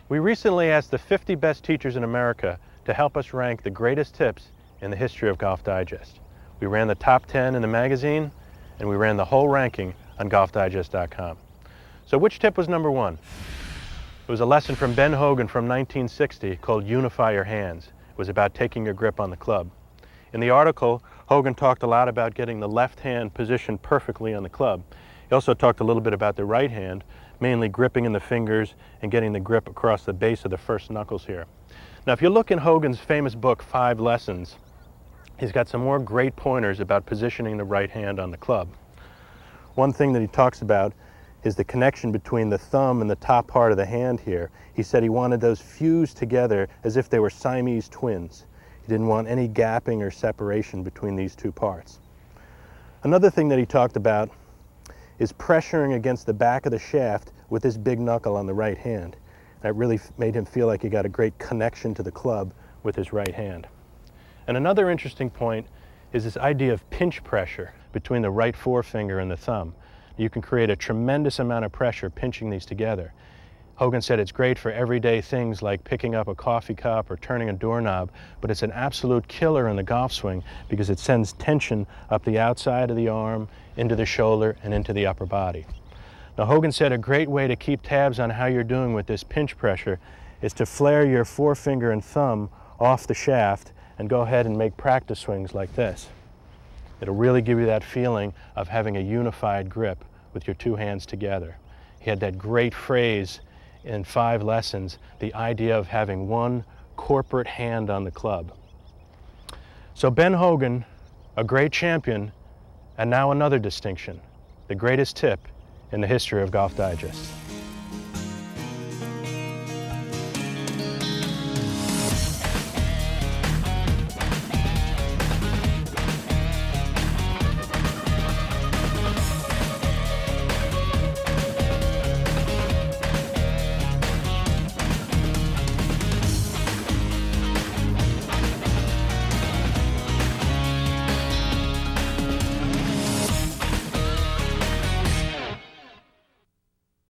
We recently asked the 50 best teachers in America to help us rank the greatest tips in the history of Golf Digest. We ran the top 10 in the magazine, and we ran the whole ranking on golfdigest.com. So which tip was number one? It was a lesson from Ben Hogan from 1960 called Unify Your Hands. It was about taking your grip on the club. In the article, Hogan talked a lot about getting the left hand positioned perfectly on the club. He also talked a little bit about the right hand, mainly gripping in the fingers and getting the grip across the base of the first knuckles here. Now, if you look in Hogan's famous book, 5 Lessons, he's got some more great pointers about positioning the right hand on the club. One thing that he talks about is the connection between the thumb and the top part of the hand here. He said he wanted those fused together as if they were Siamese twins. He didn't want any gapping or separation between these two parts. Another thing that he talked about is pressuring against the back of the shaft with this big knuckle on the right hand. That really made him feel like he got a great connection to the club with his right hand. And another interesting point is this idea of pinch pressure between the right forefinger and the thumb. You can create a tremendous amount of pressure pinching these together. Hogan said it's great for everyday things like picking up a coffee cup or turning a doorknob, but it's an absolute killer in the golf swing because it sends tension up the outside of the arm, into the shoulder, and into the upper body. Now, Hogan said a great way to keep tabs on how you're doing with this pinch pressure is to flare your forefinger and thumb off the shaft and go ahead and make practice swings like this. It'll really give you that feeling of having a unified grip with your two hands together. He had that great phrase in 5 Lessons, the idea of having one corporate hand on the club. So Ben Hogan, a great champion, and now another distinction, the greatest tip in the history of Golf Digest.